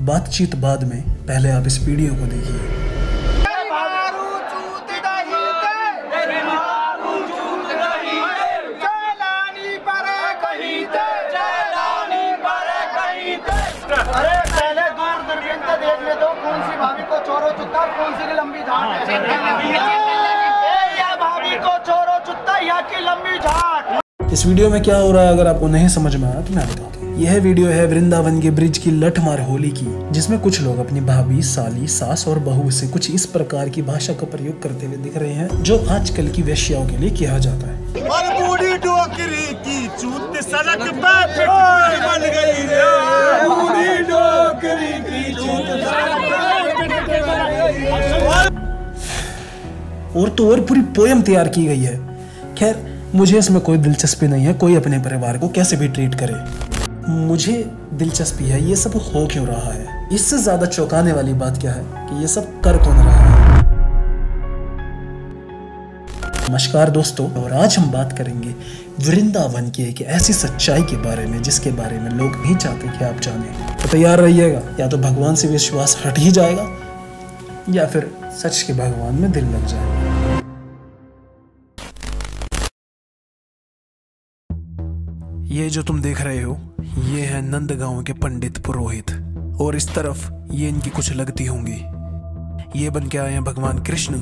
बातचीत बाद में, पहले आप इस वीडियो को देखिए। अरे पहले दूर दूरबीन से देखने दो, कौन सी भाभी को चोरो चुत्ता, कौन सी की लंबी झाट है। या भाभी को चोरो चुत्ता, या की लंबी झाट। इस वीडियो में क्या हो रहा है अगर आपको नहीं समझ में आया तो मैं बताता हूँ। यह वीडियो है वृंदावन के ब्रिज की लठमार होली की, जिसमें कुछ लोग अपनी भाभी, साली, सास और बहू से कुछ इस प्रकार की भाषा का प्रयोग करते हुए दिख रहे हैं जो आजकल की वेश्याओं के लिए किया जाता है। और बूढ़ी डोकरी की चूत सड़क पे बन गई रे, बूढ़ी डोकरी की चूत सड़क पे बन गई। और तो और पूरी पोयम तैयार की गई है। खैर मुझे इसमें कोई दिलचस्पी नहीं है, कोई अपने परिवार को कैसे भी ट्रीट करे। मुझे दिलचस्पी है ये सब हो क्यों रहा है। इससे ज्यादा चौंकाने वाली बात क्या है कि ये सब कर कौन रहा है। नमस्कार दोस्तों, और आज हम बात करेंगे वृंदावन की एक ऐसी सच्चाई के बारे में जिसके बारे में लोग नहीं चाहते कि आप जाने। तो तैयार रहिएगा, या तो भगवान से विश्वास हट ही जाएगा या फिर सच के भगवान में दिल लग जाएगा। ये जो तुम देख रहे हो ये है नंदगांव के पंडित पुरोहित, और इस तरफ ये इनकी कुछ लगती होंगी। ये बन के आए हैं भगवान कृष्ण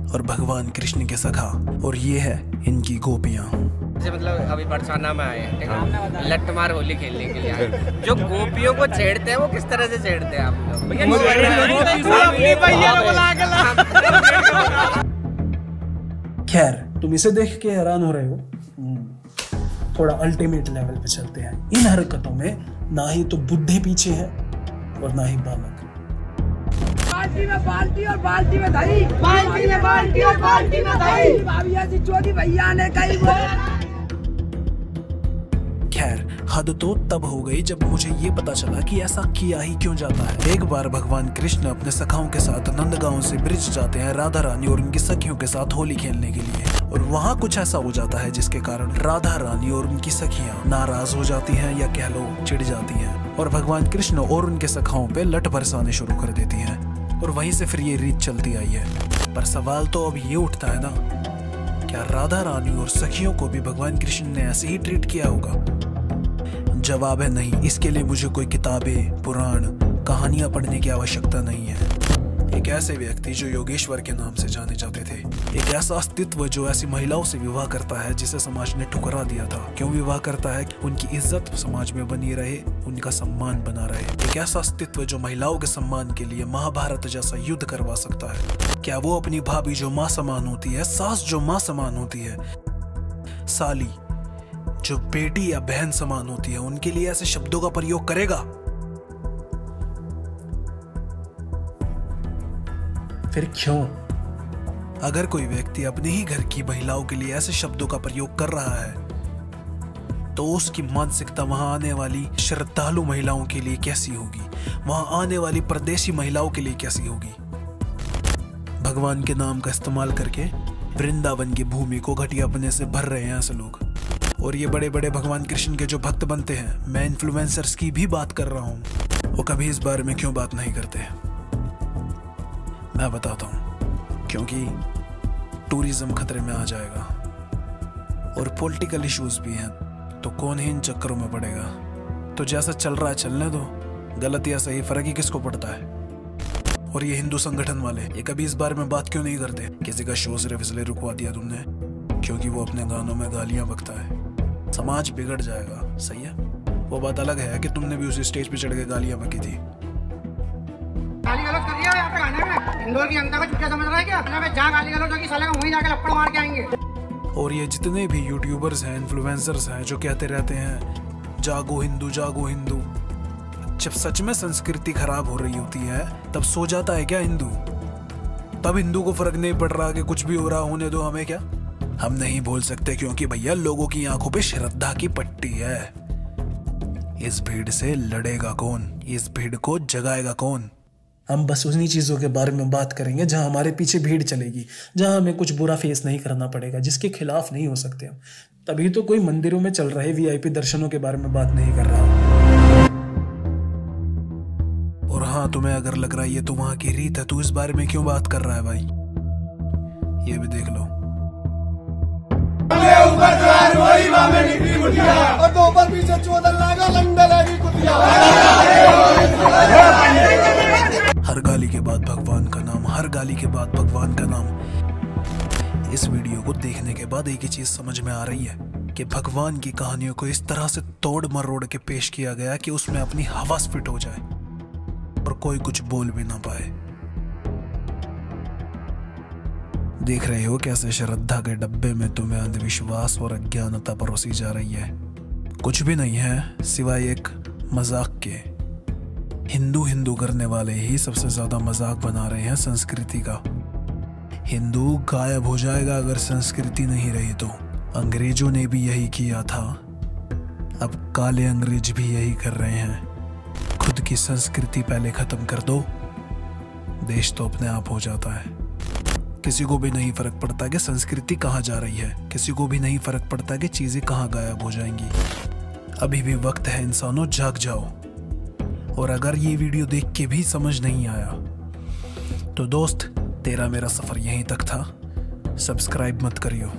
और भगवान कृष्ण के सखा, और ये है इनकी गोपियां। मतलब अभी बरसाना में आए हैं, ठीक है, लट्ठमार होली खेलने के लिए आए। जो गोपियों को छेड़ते हैं वो किस तरह से छेड़ते हैं आप लोग? खैर तुम इसे देख के हैरान हो रहे हो, थोड़ा अल्टीमेट लेवल पे चलते हैं। इन हरकतों में ना ही तो बुढ़े पीछे हैं और ना ही बालक। बाल्टी में बाल्टी और बाल्टी में दही, बाल्टी में बाल्टी और बाल्टी में दही, भाभी ऐसी चोरी भैया ने कही वो। खैर हद तो तब हो गई जब मुझे ये पता चला कि ऐसा किया ही क्यों जाता है। एक बार भगवान कृष्ण अपने सखाओं के साथ नंदगांव से ब्रिज जाते हैं राधा रानी और उनकी सखियों के साथ होली खेलने के लिए, और वहाँ कुछ ऐसा हो जाता है जिसके कारण राधा रानी और उनकी सखियां नाराज हो जाती हैं, या कह लो चिढ़ जाती हैं, और भगवान कृष्ण और उनके सखाओं पे लठ बरसाने शुरू कर देती हैं, और वहीं से फिर ये रीत चलती आई है। पर सवाल तो अब ये उठता है ना, क्या राधा रानी और सखियों को भी भगवान कृष्ण ने ऐसे ही ट्रीट किया होगा? जवाब है नहीं। इसके लिए मुझे कोई किताबें, पुराण, कहानियां पढ़ने की आवश्यकता नहीं है। एक ऐसे व्यक्ति जो योगेश्वर के नाम से जाने जाते थे, एक ऐसा अस्तित्व जो ऐसी महिलाओं से विवाह करता है जिसे समाज ने ठुकरा दिया था। क्यों विवाह करता है? उनकी इज्जत समाज में बनी रहे, उनका सम्मान बना रहे। एक ऐसा अस्तित्व जो महिलाओं के सम्मान के लिए महाभारत जैसा युद्ध करवा सकता है। क्या वो अपनी भाभी जो माँ समान होती है, सास जो माँ समान होती है, साली जो बेटी या बहन समान होती है, उनके लिए ऐसे शब्दों का प्रयोग करेगा? फिर क्यों? अगर कोई व्यक्ति अपने ही घर की महिलाओं के लिए ऐसे शब्दों का प्रयोग कर रहा है तो उसकी मानसिकता वहां आने वाली श्रद्धालु महिलाओं के लिए कैसी होगी, वहां आने वाली परदेशी महिलाओं के लिए कैसी होगी? भगवान के नाम का इस्तेमाल करके वृंदावन की भूमि को घटियापने से भर रहे हैं ऐसे लोग। और ये बड़े बड़े भगवान कृष्ण के जो भक्त बनते हैं, मैं इन्फ्लुएंसर्स की भी बात कर रहा हूँ, वो कभी इस बारे में क्यों बात नहीं करते? मैं बताता हूँ, क्योंकि टूरिज्म खतरे में आ जाएगा और पॉलिटिकल इश्यूज भी हैं, तो कौन ही इन चक्करों में पड़ेगा। तो जैसा चल रहा है चलने दो, गलत या सही फर्क ही किसको पड़ता है। और ये हिंदू संगठन वाले ये कभी इस बारे में बात क्यों नहीं करते? किसी का शो सिर्फ इसलिए रुकवा दिया तुमने क्योंकि वो अपने गानों में गालियां बकता है। समाज बिगड़ जाएगा, सही है। वो बात अलग है कि तुमने भी उसी स्टेज पे चढ़ के गालियां बकी थी। गाली गलौज कर दिया यहाँ पे गाने में। इंदौर की जनता को चुपचाप समझ रहा है क्या? जहाँ गाली गलौज होगी साले को वहीं जाके लपड़ मार के आएंगे। और ये जितने भी यूट्यूबर्स हैं, इन्फ्लुएंसर्स हैं जो कहते रहते हैं जागो हिंदू जागो हिंदू, जब सच में संस्कृति खराब हो रही होती है तब सो जाता है क्या हिंदू? तब हिंदू को फर्क नहीं पड़ रहा कि कुछ भी हो रहा, होने दो, हमें क्या। हम नहीं बोल सकते क्योंकि भैया लोगों की आंखों पे श्रद्धा की पट्टी है। इस भीड़ से लड़ेगा कौन? इस भीड़ को जगाएगा कौन? हम बस उन्हीं चीजों के बारे में बात करेंगे जहां हमारे पीछे भीड़ चलेगी, जहां हमें कुछ बुरा फेस नहीं करना पड़ेगा, जिसके खिलाफ नहीं हो सकते हम। तभी तो कोई मंदिरों में चल रहे VIP दर्शनों के बारे में बात नहीं कर रहा। और हाँ, तुम्हें अगर लग रहा है ये तो वहां की रीत है, तू इस बारे में क्यों बात कर रहा है भाई? ये भी देख लो। और दो पर पीछे चोदल लागा लंडा लागी कुतिया। हर गाली के बाद भगवान का नाम, हर गाली के बाद भगवान का नाम। इस वीडियो को देखने के बाद एक ही चीज समझ में आ रही है कि भगवान की कहानियों को इस तरह से तोड़ मरोड़ के पेश किया गया कि उसमें अपनी हवस फिट हो जाए और कोई कुछ बोल भी ना पाए। देख रहे हो कैसे श्रद्धा के डब्बे में तुम्हें अंधविश्वास और अज्ञानता परोसी जा रही है। कुछ भी नहीं है सिवाय एक मजाक के। हिंदू करने वाले ही सबसे ज्यादा मजाक बना रहे हैं संस्कृति का। हिंदू गायब हो जाएगा अगर संस्कृति नहीं रही तो। अंग्रेजों ने भी यही किया था, अब काले अंग्रेज भी यही कर रहे हैं। खुद की संस्कृति पहले खत्म कर दो, देश तो अपने आप हो जाता है। किसी को भी नहीं फर्क पड़ता कि संस्कृति कहाँ जा रही है, किसी को भी नहीं फर्क पड़ता कि चीजें कहाँ गायब हो जाएंगी। अभी भी वक्त है इंसानों, जाग जाओ। और अगर ये वीडियो देख के भी समझ नहीं आया तो दोस्त, तेरा मेरा सफर यहीं तक था। सब्सक्राइब मत करियो।